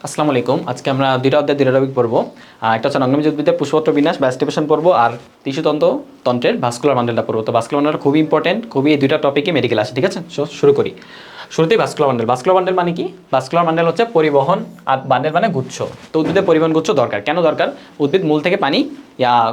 আসসালামু আলাইকুম। আজকে আমরা দুইটা অধ্যায় দুইটা টপিক পড়বো। একটা হচ্ছে নগ্নবীজ উদ্ভিদের পুষ্পপত্র বিন্যাস বা স্টিপেশন পড়বো, আর তন্ত্রের ভাস্কুলার বান্ডেলটা পড়বো। তো ভাস্কুলার বান্ডেল খুবই ইম্পর্টেন্ট, খুবই এই দুইটা টপিকই মেডিকেল আসে, ঠিক আছে? শুরু করি। শুরুতেই ভাস্কুলার বান্ডেল। ভাস্কুলার বান্ডেল মানে কি? ভাস্কুলার বান্ডেল হচ্ছে পরিবহন, আর বান্ডেল মানে গুচ্ছ। তো উদ্ভিদের পরিবহন গুচ্ছ দরকার। কেন দরকার? উদ্ভিদ মূল থেকে পানি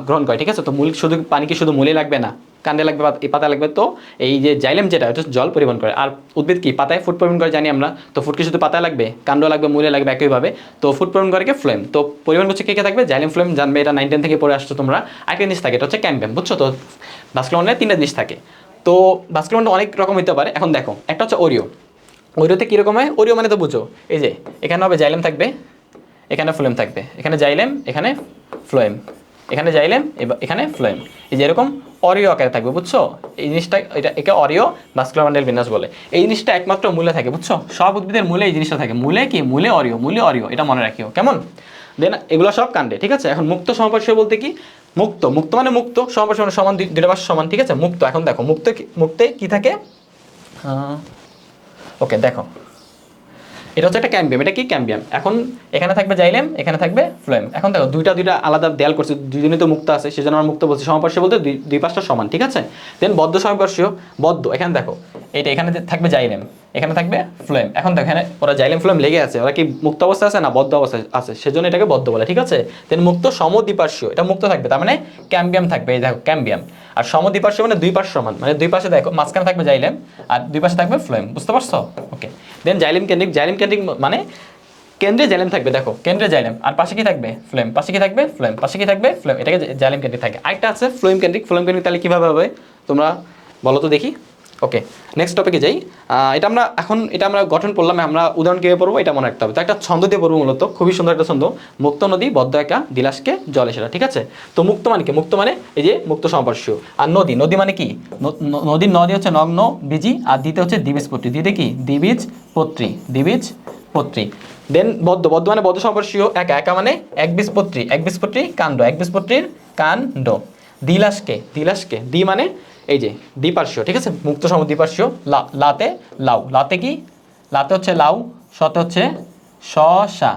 গ্রহণ করে, ঠিক আছে? তো মূল শুধু পানি কি শুধু মূলে লাগবে না, কাণ্ডে লাগবে, পাতা লাগবে। তো এই যে জাইলেম যেটা, এটা জল পরিবহন করে। আর উদ্ভিদ কি পাতায় ফুড পরিবহন করে জানি আমরা। তো ফুড কি শুধু পাতায় লাগবে, কাণ্ড লাগবে, মূলে লাগবে একইভাবে। তো ফুড পরিবহন করে কি? ফ্লেম। তো পরিবহন করছে কে কে থাকবে? জাইলেম ফ্লেম, জানবে, এটা 9-10 থেকে পড়ে আসছো তোমরা। আরেকটা জিনিস থাকে, এটা হচ্ছে ক্যাম্বিয়াম, বুঝছো? তো ভাস্কুলার বান্ডেলে তিনটা জিনিস থাকে। তো ভাস্কুলার বান্ডেল অনেক রকম হতে পারে। এখন দেখো, একটা হচ্ছে ওরিও। ওরিওতে কীরকম হয়? ওরিও মানে তো বুঝো, এই যে এখানে হবে জাইলেম থাকবে, এখানে ফ্লোয়েম থাকবে, এখানে জাইলেম, এখানে ফ্লোয়েম, এখানে জাইলেম, এখানে ফ্লোয়েম। এই যে এরকম অরিও আকারে থাকবে, বুঝছো? এই জিনিসটা, একে অরিও ভাস্কুলার বান্ডেল বিন্যাস বলে। এই জিনিসটা একমাত্র মূলে থাকে, বুঝছো? সব উদ্ভিদের মূলে এই জিনিসটা থাকে। মূলে কি? মূলে অরিও, মূলে অরিও, এটা মনে রাখিও, কেমন? দেন এগুলো সব কাণ্ডে, ঠিক আছে? এখন মুক্ত সমপার্শ্বীয় বলতে কি? মুক্ত মুক্ত মানে মুক্ত, সমপার্শ্বীয় মানে সমান, দুইটা পাশ সমান, ঠিক আছে? মুক্ত। এখন দেখো মুক্তে কি থাকে? ওকে, দেখো, এটা হচ্ছে একটা ক্যাম্বিয়াম। এটা কি? ক্যাম্বিয়াম। এখন এখানে থাকবে জাইলেম, এখানে থাকবে ফ্লোয়েম। এখন দেখো দুইটা আলাদা দেয়াল করছে, দুজনই তো মুক্ত আছে, সেজন্য আমরা মুক্ত বলছি। সমপার্শ্বীয় বলতে দুই পাশটা সমান, ঠিক আছে? দেন বদ্ধ সমপার্শ্বীয়। বদ্ধ, এখানে দেখো, এখানে থাকবে জাইলেম, এখানে থাকবে ফ্লোয়েম। এখন দেখো এখানে ওরা জাইলেম ফ্লোয়েম লেগে আছে, ওরা কি মুক্ত অবস্থায় আছে না বদ্ধ অবস্থায় আছে, সেজন্য এটাকে বদ্ধ বলে, ঠিক আছে? দেন মুক্ত সমদ্বিপার্শ্বীয়, এটা মুক্ত থাকবে, তার মানে ক্যাম্বিয়াম থাকবে। এই দেখো ক্যাম্বিয়াম। আর সমদ্বিপার্শ্বীয় মানে দুই পাশ সমান, মানে দুই পাশে দেখো মাঝখানে থাকবে জাইলেম আর দুই পাশে থাকবে ফ্লোয়েম, বুঝতে পারছো? ওকে। দেন জাইলেম কেন্দ্রিক। জাইলেম কেন্দ্রিক মানে কেন্দ্রে জাইলেম থাকবে, দেখো কেন্দ্রে জাইলেম, আর পাশে কি থাকবে? ফ্লোয়েম। পাশে কি থাকবে? ফ্লোয়েম। পাশে কি থাকবে? ফ্লোয়েম। এটাকে জাইলেম কেন্দ্রিক থাকে। আরেকটা আছে ফ্লোয়েম কেন্দ্রিক। ফ্লোয়েম কেন্দ্রিক তাহলে কীভাবে হবে তোমরা বলো তো দেখি। ওকে, নেক্সট টপিকে যাই। এটা আমরা গঠন পড়লাম, আমরা উদাহরণ কীভাবে পড়বো এটা মনে রাখতে হবে। তো একটা ছন্দ দিয়ে পড়বো, মূলত খুবই সুন্দর একটা ছন্দ। মুক্ত নদী বদ্ধ একা দিলাসকে জলে সেটা, ঠিক আছে? তো মুক্ত মানে কি? মুক্ত মানে এই যে মুক্ত সমপার্শ্বীয়। আর নদী, নদী মানে কি? নদীর নদী হচ্ছে নগ্ন বীজি, আর দিতে হচ্ছে দ্বিবীজপত্রী। দিতে কি? দ্বিবীজপত্রী, দ্বিবীজপত্রী। দেন বদ্ধ, বদ্ধ মানে বদ্ধ সমপার্শ্বীয়। একা, একা মানে একবীজপত্রী, একবীজপত্রী কাণ্ড, একবীজপত্রীর কাণ্ড। দিলাসকে দ্বি মানে এই যে দ্বিপার্শ্বীয়, ঠিক আছে? মুক্ত সম দ্বিপার্শ্বীয়। লাতে লাউ, লাতে কি? লাতে হচ্ছে লাউ, শতে হচ্ছে শশা,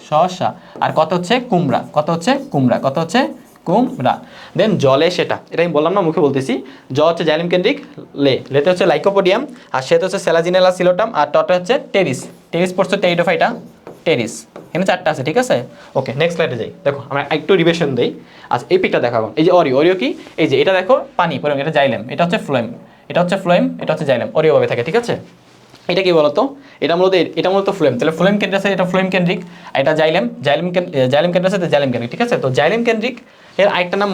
শশা। আর কত হচ্ছে? কুমড়া, কত হচ্ছে? কুমড়া, কত হচ্ছে? কুমড়া। দেন জলে সেটা, এটা আমি বললাম না, মুখে বলতেছি। হচ্ছে জাইলেম কেন্দ্রিক, লেতে হচ্ছে লাইকোপোডিয়াম, আর সেটা হচ্ছে স্যালাজিনেলা সিলোটাম, আর টটা হচ্ছে টেরিস। টেরিস পড়ছে টেরিডোফাইটা, টেরিস। এখানে চারটা আছে, ঠিক আছে? ওকে, নেক্সট স্লাইডে যাই। দেখো আমরা একটু রিভিশন দেই। আচ্ছা, এই পিকটা দেখাবো। এই যে অরিও, অরিও কি? এই যে এটা দেখো পানি পরিমাণ, এটা জাইলেম, এটা হচ্ছে ফ্লোয়েম, এটা হচ্ছে ফ্লোয়েম, এটা হচ্ছে জাইলেম, অরিও ভাবে থাকে, ঠিক আছে? এটা কি বলতো? এটা মূলত ফ্লোয়েম। তাহলে ফ্লোয়েম কেন্দ্রিক আছে, এটা ফ্লোয়েম কেন্দ্রিক। এটা জাইলেম, জাইলেম কেন্দ্রিক আছে, জাইলেম কেন্দ্রিক, ঠিক আছে? তো জাইলেম কেন্দ্রিক এর আরেকটা নাম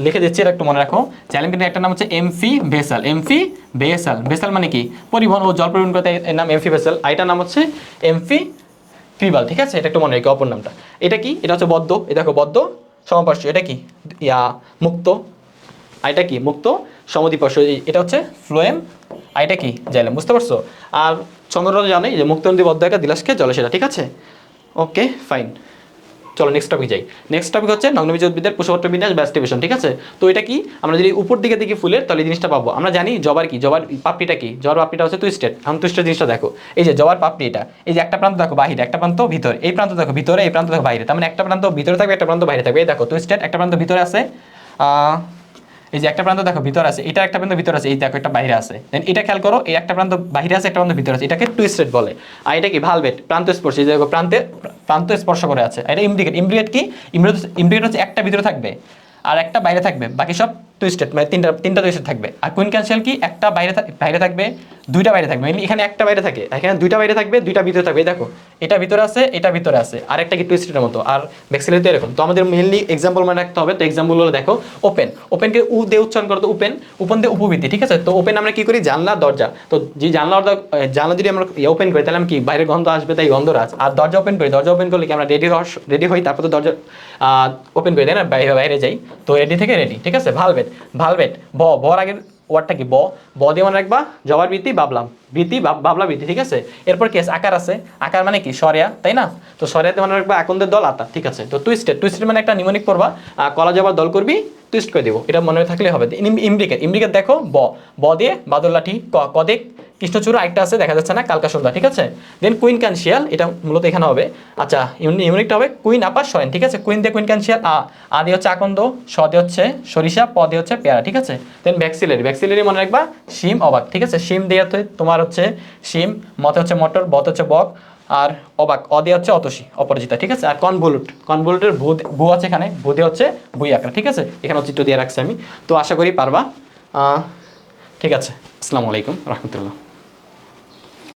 লিখে দিচ্ছি, এটা একটু মনে রাখো। জাইলেম কেন্দ্রিক একটা নাম হচ্ছে AMFI vessel. AMFI vessel, vessel মানে কি? পরিবহন ও জল পরিবহন করতে, এর নাম এমফি ভেসাল। আরেকটা নাম হচ্ছে এমফি ক্রিবাল, ঠিক আছে? এটা একটু মনে রাখি অপর নামটা। এটা কি? এটা হচ্ছে বদ্ধ, এই দেখো বদ্ধ সমপার্শ্বীয়। এটা কি? মুক্ত। আর এটা কি? মুক্ত সমদ্বিপার্শ্বীয়। এটা হচ্ছে ফ্লোয়েম, আর এটা কি? জাইলেম, বুঝতে পারছো? আর চন্দ্রটা জানোই যে মুক্ত নদী বদ্ধ একা দিলাসকে জলে সেটা, ঠিক আছে? ওকে, ফাইন। চলো নেক্সট টপিক যাই। নেক্সট টপিক হচ্ছে নগ্নবীজ উদ্ভিদের পুষ্পপত্র বিন্যাস বা স্টিপেশন, ঠিক আছে? তো এটা কি? আমরা যদি উপর দিকে দেখি ফুলের, তাহলে এই জিনিসটা পাবো। আমরা জানি জবার কি? জবার পাপড়িটা কি? জবার পাপড়িটা হচ্ছে টুইস্টেড। এখন টুইস্টেড জিনিসটা দেখো, এই যে জবার পাপড়ি, এটা এই যে একটা প্রান্ত দেখো বাহিরে, একটা প্রান্ত ভিতরে, এই প্রান্ত দেখো ভিতরে, এই প্রান্ত দেখো বাইরে। তার মানে একটা প্রান্ত ভিতরে থাকবে, একটা প্রান্ত বাইরে থাকবে। এই দেখো টুইস্টেড, একটা প্রান্ত ভিতরে আছে, এই যে একটা প্রান্ত দেখো ভিতরে আছে, এটা একটা প্রান্ত ভিতরে আছে, এই দেখো একটা বাইরে আছে। দেন এটা খেয়াল করো, এই একটা প্রান্ত বাইরে আছে, একটা প্রান্ত ভিতরে আছে, এটাকে টুইস্টেড বলে। আর এটা কি? ভালভেট, প্রান্ত স্পর্শ। এই দেখো প্রান্ত স্পর্শ করে আছে। এটা ইমব্রিকেট। ইমব্রিকেট কি? ইমব্রিকেট হচ্ছে একটা ভিতরে থাকবে আর একটা বাইরে থাকবে, বাকি সব টুইস্টেড, মানে তিনটা টুইস্টেড থাকবে। আর কুইন ক্যান্সেল কি? একটা বাইরে থাকবে, দুইটা বাইরে থাকবে। মেনলি এখানে একটা বাইরে থাকে, এখানে দুইটা বাইরে থাকবে, দুইটা ভিতরে থাকবে। এই দেখো এটা ভিতরে আছে, এটা ভিতরে আছে, আর একটা কি টুইস্টেডের মতো। আর ভ্যাক্সিলেতে এরকম। তো আমাদের মেনলি এক্সাম্পল মনে রাখতে হবে। তো এক্সাম্পলগুলো দেখো। ওপেন, ওপেনকে উ দিয়ে উচ্চারণ করো তো ওপেন, ওপেন দিয়ে উপবৃত্তি, ঠিক আছে? তো ওপেন আমরা কি করি? জানলা দরজা। তো যে জানলা যদি আমরা ওপেন করি, তাহলে আমি কি? বাইরের গন্ধ আসবে, তাই গন্ধরাজ। আর দরজা ওপেন করি, দরজা ওপেন করলে কি? আমরা রেডি হই, তারপর তো দরজা ওপেন করি, তাই না? বাইরে যাই। তো রেডি থেকে রেডি, ঠিক আছে? ভালভেট, ভালভেট। বর আগের ওয়ার্ডটা কি? ব দিয়ে মনে রাখবা জবার বৃত্তি, বাবলাম বৃত্তি, বাবলা বৃত্তি, ঠিক আছে? এরপর কেস আকার আছে। আকার মানে কি? সরিয়া, তাই না? তো সরিয়াতে মনে রাখবা আকন্দের দল আতা, ঠিক আছে? তো টুইস্টেড, টুইস্টেড মানে একটা নিমোনিক পড়বা, কলা জবার দল করবি, টুইস্ট করে দিব, এটা মনে থাকলে হবে। ইমব্রিকেট, ইমব্রিকেট দেখো ব দিয়ে বাদল লাঠি, ক দিয়ে কৃষ্ণচূড়া আরেকটা আছে দেখা যাচ্ছে না, কালকা সন্ধ্যা, ঠিক আছে। দেন কুইন ক্যান শিয়াল, এটা মূলত এখানে হবে। আচ্ছা ইউনিটটা হবে কুইন আপার শয়েন, ঠিক আছে। কুইন দিয়ে কুইন ক্যান শিয়াল, আ দিয়ে হচ্ছে আকন্দ, স দিয়ে হচ্ছে সরিষা, প দিয়ে হচ্ছে পেয়ারা, ঠিক আছে। দেন ভ্যাক্সিলারি, ভ্যাক্সিলারি মনে রাখবা শিম অবাক, ঠিক আছে। শিম দিয়ে তোমার হচ্ছে শিম, মতে হচ্ছে মটর, বত হচ্ছে বক, আর অবাক অ দিয়ে হচ্ছে অতসী, অপরাজিতা, ঠিক আছে। আর কনভলিউট, কনভলিউটের ভূ আছে এখানে, ভূ দিয়ে হচ্ছে বই আঁকা, ঠিক আছে। এখানে চিত্র দিয়ে রাখছি আমি। তো আশা করি পারবা। ঠিক আছে, আসসালামু আলাইকুম রহমতুল্লাহ।